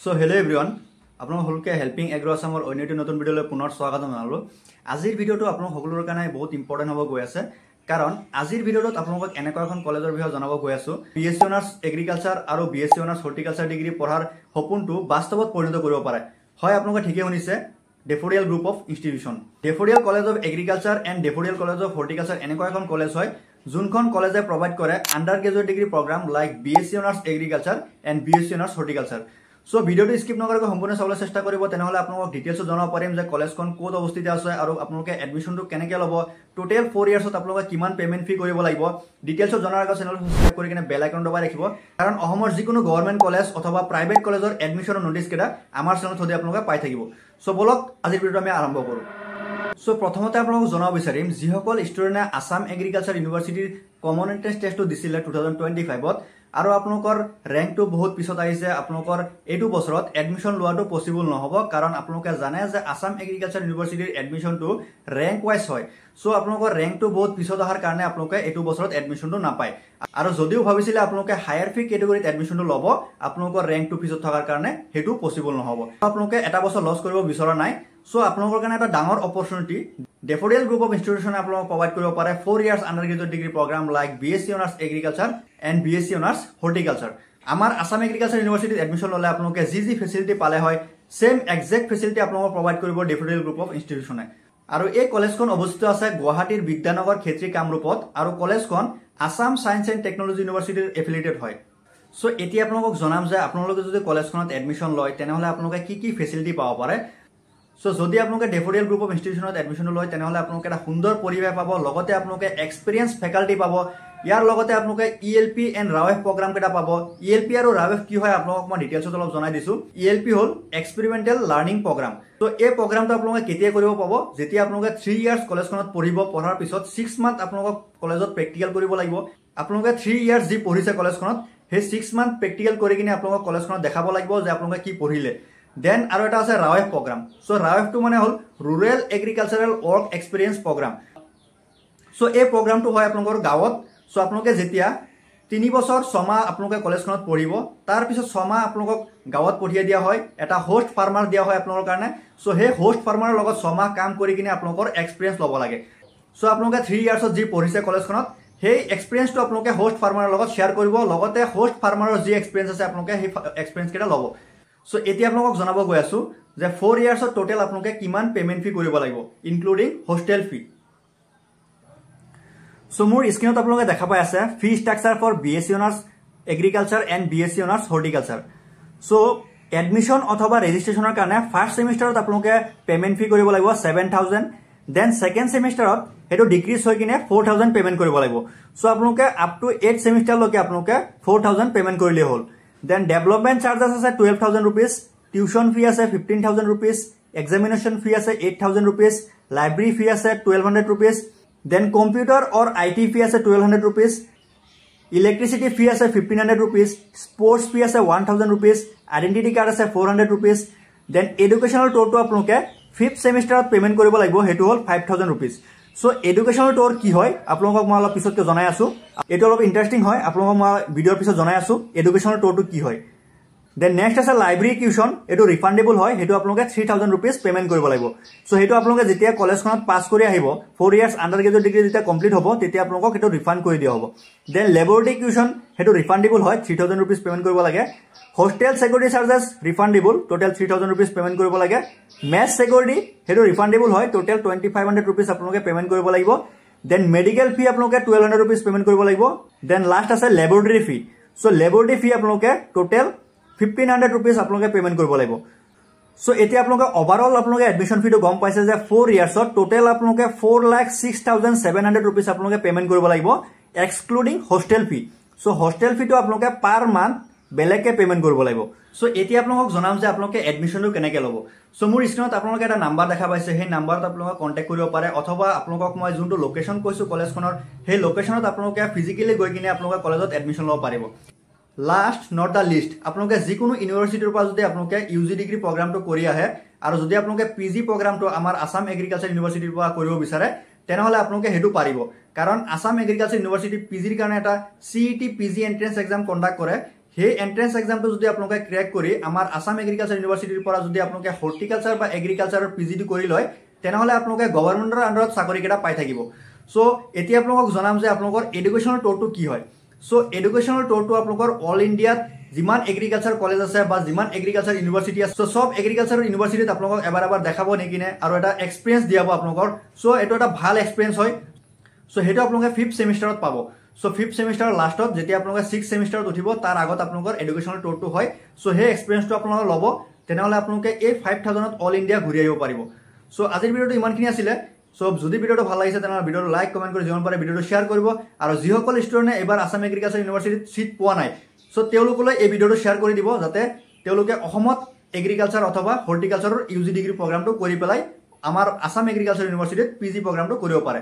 So hello everyone, আপোনাক সকলোকে helping agro আসামৰ অন্যটি নতুন ভিডিঅলৈ পুনৰ স্বাগত জনালো। আজিৰ ভিডিঅটো আপোনাক সকলোৰ কাৰণে বহুত ইম্পৰ্টেন্ট হ'ব গৈ আছে কাৰণ আজিৰ ভিডিঅটোত আপোনাক এনেকুৱা এখন কলেজৰ বিষয়ে জনাব গৈ আছো। বিএসসি অনাৰ্স এগ্ৰিকালচাৰ আৰু বিএসসি অনাৰ্স হৰ্টিকালচাৰ ডিগ্ৰী পঢ়াৰ সপোনটো বাস্তৱত পৰিণত কৰিব পাৰে। হয় আপোনাক ঠিকই শুনিছে, Daffodil group of institution, Daffodil college of agriculture and Daffodil college of horticulture এনেকুৱা এখন কলেজ হয় যোনখন কলেজে প্ৰভাইড কৰে undergraduate degree programme like BSc honours agriculture and BSc honours horticulture. So ভিডিওটো স্কিপ নকৰাকৈ সম্পূৰ্ণ চাবলৈ চেষ্টা কৰিব, তেনেহলে আপোনাক ডিটেইলছ জনাব পাৰিম যে কলেজখন ক'ত অৱস্থিত আছে আৰু আপোনালোকে এডমিশনটো কেনেকৈ ল'ব, টোটেল 4 ইয়াৰ্ছত আপোনালোকে কিমান পেমেন্ট ফি কৰিব লাগিব। ডিটেইলছ জনাৰ আগত চেনেলটো সাবস্ক্ৰাইব কৰি কিনে বেল আইকন দবাই ৰাখিব, কাৰণ অসমৰ যিকোনো গভৰ্ণমেণ্ট কলেজ অথবা প্ৰাইভেট কলেজৰ এডমিশনৰ নোটিছ কেইটা আমাৰ চেনেলত সদায় আপোনালোকে পাই থাকিব। সো বলক আজিৰ ভিডিওটো আমি আৰম্ভ কৰোঁ। সো প্ৰথমতে আপোনালোকক জনাব বিচাৰিম যিসকল ষ্টুডেণ্টে আসাম এগ্ৰিকালচাৰ ইউনিভাৰ্চিটিৰ কমন এন্ট্ৰেন্স টেষ্টটো দিছিলে 2025ত আৰু আপোনালোকৰ ৰেংকটো বহুত পিছত আহিছে, আপোনালোকৰ এইটো বছৰত এডমিশন লোৱাটো পসিবল নহব কাৰণ আপোনালোকে জানে যে আসাম এগ্ৰিকালচাৰ ইউনিভাৰ্চিটিৰ এডমিশনটো ৰেংক ওয়াইজ হয়। সো আপোনালোকৰ ৰেংকটো বহুত পিছত অহাৰ কাৰণে আপোনালোকে এইটো বছৰত এডমিশনটো নাপায়। আৰু যদিও ভাবিছিলে আপোনালোকে হায়াৰ ফি কেটেগৰীত এডমিশনটো ল'ব, আপোনালোকৰ ৰেংকটো পিছত থকাৰ কাৰণে সেইটো পসিবল নহব। আপোনালোকে এটা বছৰ লছ কৰিব বিচৰা নাই। সো আপোনালোকৰ কাৰণে এটা ডাঙৰ অপৰচুনিটি ডেফোডিয়াল গ্ৰুপ অফ ইনষ্টিটিউশনে আপোনালোকক প্ৰভাইড কৰিব পাৰে 4 years undergraduate degree programme like BSc honours agriculture and BSc honours horticulture. আমাৰ আসাম এগ্ৰিকালচাৰ ইউনিভাৰ্চিটিত এডমিশন ল'লে আপোনালোকে যি ফেচিলিটি পালে হয় সেম একজেক্ট ফেচিলিটি আপোনালোকক প্ৰভাইড কৰিব ডেফোডিয়াল গ্ৰুপ অফ ইনষ্টিটিউশনে। আৰু এই কলেজখন অৱস্থিত আছে গুৱাহাটীৰ বিদ্যানগৰ ক্ষেত্ৰী কামৰূপত আৰু কলেজখন আসাম সায়েন্স এণ্ড টেকনলজি ইউনিভাৰ্চিটিৰ এফিলিয়েটেড হয়। সো এতিয়া আপোনালোকক জনাম যে আপোনালোকে যদি কলেজখনত এডমিশন লয় তেনেহলে আপোনালোকে কি ফেচিলিটি পাব পাৰে। সো যদি আপোনালোকে ডেফোডিয়াল গ্ৰুপ অফ ইনষ্টিটিউশনত এডমিশন লয় তেনেহলে আপোনালোকে এটা সুন্দৰ পৰিৱেশ পাব, লগতে আপোনালোকে এক্সপিৰিয়েন্স ফেকাল্টি পাব। ইয়াৰ লগতে আপোনালোকে ইএলপি এণ্ড ৰাৱেফ প্ৰগ্ৰাম কেইটা পাব। ইএলপি আৰু ৰাৱেফ কি হয় আপোনালোকক মই ডিটেইলছত অলপ জনাই দিছো। ইএলপি হ'ল এক্সপেৰিমেণ্টেল লাৰ্ণিং প্ৰগ্ৰাম। তো এই প্ৰগ্ৰামটো আপোনালোকে কেতিয়া কৰিব পাব, যেতিয়া আপোনালোকে 3 ইয়াৰ্ছ কলেজখনত পঢ়িব, পঢ়াৰ পিছত 6 মান্থ আপোনালোকক কলেজত প্ৰেক্টিকেল কৰিব লাগিব। আপোনালোকে 3 ইয়াৰ্ছ যি পঢ়িছে কলেজখনত সেই 6 মান্থ প্ৰেক্টিকেল কৰি কিনে আপোনালোকক কলেজখনত দেখাব লাগিব যে আপোনালোকে কি পঢ়িলে। দেন আৰু এটা আছে ৰাৱেফ প্ৰগ্ৰাম। সো ৰাৱেফটো মানে হ'ল rural agricultural work experience program. So এই প্ৰগ্ৰামটো হয় আপোনালোকৰ গাঁৱত। সো আপোনালোকে যেতিয়া 3 বছৰ 6 মাহ আপোনালোকে কলেজখনত পঢ়িব, তাৰ পিছত 6 মাহ আপোনালোকক গাঁৱত পঠিয়াই দিয়া হয়, এটা হোষ্ট ফাৰ্মাৰ দিয়া হয় আপোনালোকৰ কাৰণে। সো সেই হোষ্ট ফাৰ্মাৰৰ লগত 6 মাহ কাম কৰি কিনে আপোনালোকৰ এক্সপিৰিয়েন্স ল'ব লাগে। সো আপোনালোকে 3 ইয়াৰ্ছত যি পঢ়িছে কলেজখনত সেই এক্সপিৰিয়েন্সটো আপোনালোকে হোষ্ট ফাৰ্মাৰৰ লগত শ্বেয়াৰ কৰিব, লগতে হোষ্ট ফাৰ্মাৰৰ যি এক্সপিৰিয়েন্স আছে আপোনালোকে সেই এক্সপিৰিয়েন্স কেইটা ল'ব। সো এতিয়া আপোনালোকক জনাব গৈ আছো যে 4 ইয়াৰ্ছত টোটেল আপোনালোকে কিমান পেমেন্ট ফি কৰিব লাগিব ইনক্লুডিং হোষ্টেল ফি। সো মোৰ স্ক্ৰীনত আপোনালোকে দেখা পাই আছে fee structure for BSc honours agriculture and BSc honours horticulture. So admission অথবা ৰেজিষ্ট্ৰেশ্যনৰ কাৰণে ফাৰ্ষ্ট সেমিষ্টাৰত আপোনালোকে পেমেন্ট ফি কৰিব লাগিব 7000। দেন সেকেন্ড সেমিষ্টাৰত সেইটো ডিক্ৰিজ হৈ কিনে 4000 পেমেন্ট কৰিব লাগিব। সো আপোনালোকে আপ টু 8 সেমিষ্টাৰলৈকে আপোনালোকে 4000 পেমেন্ট কৰিলে হ'ল। Then development charges আছে 12000 rupees, tuition fee আছে 15000 rupees, examination fee আছে 8000 rupees, library fee আছে 1200 rupees, then computer or IT fee আছে 1200 rupees, electricity fee আছে 1500 rupees, sports fee আছে 1000 rupees, identity card আছে 400 rupees, then educational tour to আপোনালোকে 5th semester payment কৰিব লাগিব, হেতু হ'ল 5000 rupees। সো এডুকেশনাল টুৰ কি হয় আপোনালোকক মই অলপ পিছতকৈ জনাই আছো, এটো অলপ ইন্টাৰেষ্টিং হয়, আপোনালোকক মই ভিডিঅ'ৰ পিছত জনাই আছো এডুকেশনাল টুৰটো কি হয়। দেন নেক্সট আছে লাইব্ৰেৰী টিউশন, এটো ৰিফান্ডেবল হয়, হেতু আপোনালোকে 3000 rupees পেমেন্ট কৰিব লাগিব। সো হেতু আপোনালোকে যেতিয়া কলেজখনত পাছ কৰি আহিব 4 ইয়াৰ্ছ আন্ডাৰ গ্ৰেজুৱেট ডিগ্ৰী যেতিয়া কমপ্লিট হ'ব তেতিয়া আপোনালোকক হেতু ৰিফান্ড কৰি দিয়া হ'ব। দেন লেবৰেটৰী টিউশন হেতু ৰিফান্ডেবল হয়, 3000 rupees পেমেন্ট কৰিব লাগে। Hostel security charges refundable, total 3000 rupees payment কৰিব লাগে। মেছ সিকিউৰিটি হেতু ৰিফান্ডেবল হয়, টোটেল 2500 rupees আপোনালোকে পেমেন্ট কৰিব লাগিব। দেন মেডিকেল ফি আপোনালোকে 1200 rupees পেমেন্ট কৰিব লাগিব। দেন লাষ্ট আছে লেবৰেটৰী ফি। সো লেবৰেটৰী ফি আপোনালোকে টোটেল 1500 rupees আপোনালোকে পেমেন্ট কৰিব লাগিব। সো এতিয়া আপোনালোকে ওভাৰঅল আপোনালোকে এডমিশন ফিটো গম পাইছে যে 4 ইয়াৰ্ছত টোটেল আপোনালোকে 4,06,700 rupees আপোনালোকে পেমেন্ট কৰিব লাগিব এক্সক্লুডিং হোষ্টেল ফি। সো হোষ্টেল ফিটো আপোনালোকে পাৰ মান্থ বেলেগকে পেমেন্ট কৰিব লাগিব। সো এতিয়া আপোনালোকক জনাম যে আপোনালোকে এডমিশনটো কেনেকৈ ল'ব। সো মোৰ স্ক্ৰীনত আপোনালোকে এটা নাম্বাৰ দেখা পাইছে, সেই নাম্বাৰত আপোনালোকে কণ্টেক্ট কৰিব পাৰে, অথবা আপোনালোকক মই যোনটো লোকেশ্যন কৈছো কলেজখনৰ সেই লোকেশ্যনত আপোনালোকে ফিজিকেলি গৈ কিনে আপোনালোকে কলেজত এডমিশন ল'ব পাৰিব। লাষ্ট নট দ্য লিষ্ট, আপোনালোকে যিকোনো ইউনিভাৰ্চিটিৰ পৰা যদি আপোনালোকে ইউজি ডিগ্ৰী প্ৰগ্ৰামটো কৰি আহে আৰু যদি আপোনালোকে পিজি প্ৰগ্ৰামটো আমাৰ আসাম এগ্ৰিকালচাৰ ইউনিভাৰ্চিটিৰ পৰা কৰিব বিচাৰে তেনেহলে আপোনালোকে হেতু পাৰিব, কাৰণ আসাম এগ্ৰিকালচাৰ ইউনিভাৰ্চিটি পিজিৰ কাৰণে এটা CET PG entrance exam conduct কৰে। সেই এন্ট্ৰেন্স এক্সামটো যদি আপোনালোকে ক্ৰেক কৰি আমাৰ আসাম এগ্ৰিকালচাৰ ইউনিভাৰ্চিটিৰ পৰা যদি আপোনালোকে হৰ্টিকালচাৰ বা এগ্ৰিকালচাৰৰ পিজিটো কৰি লয় তেনেহলে আপোনালোকে গভৰ্ণমেণ্টৰ আন্ডাৰত চাকৰি কেইটা পাই থাকিব সো এতিয়া আপোনালোকক জনাম যে আপোনালোকৰ এডুকেশ্যনৰ টুৰটো কি হয় সো এডুকেশ্যনৰ টুৰটো আপোনালোকৰ অল ইণ্ডিয়াত যিমান এগ্ৰিকালচাৰ কলেজ আছে বা যিমান এগ্ৰিকালচাৰ ইউনিভাৰ্চিটি আছে সব এগ্ৰিকালচাৰ ইউনিভাৰ্চিটিত আপোনালোকক এবাৰ দেখাব নেকিনে আৰু এটা এক্সপিৰিয়েন্স দিয়াব আপোনালোকৰ সো এইটো এটা ভাল এক্সপিৰিয়েন্স হয় সো হেতু আপোনালোকে 5th সেমিস্টাৰত পাব সো 5th সেমিস্টাৰৰ লাষ্টত যেতিয়া আপোনালোকে 6th সেমিস্টাৰত উঠিব তাৰ আগত আপোনালোকৰ এডুকেশ্যনৰ টুৰটো হয় সো হে এক্সপিৰিয়েন্সটো আপোনালোকে ল'ব তেনেহলে আপোনালোকে এই 5000ত অল ইণ্ডিয়া ঘূৰি আহিব পাৰিব সো আজিৰ ভিডিওটো ইমানখিনি আছিল সো যদি ভিডিওটো ভাল লাগিছে তেনেহলে ভিডিওটো লাইক কমেন্ট কৰি যিমান পাৰে ভিডিওটো শেয়াৰ কৰিব আৰু যিসকল ষ্টুডেণ্টে এবাৰ আসাম এগ্ৰিকালচাৰ ইউনিভাৰ্চিটিত সিট পোৱা নাই সো তেওঁলোকলৈ এই ভিডিওটো শেয়াৰ কৰি দিব যাতে তেওঁলোকে অসমত এগ্ৰিকালচাৰ অথবা হৰ্টিকালচাৰৰ ইউজি ডিগ্ৰী প্ৰগ্ৰামটো কৰি পেলাই আমাৰ আসাম এগ্ৰিকালচাৰ ইউনিভাৰ্চিটিত পিজি প্ৰগ্ৰামটো কৰিব পাৰে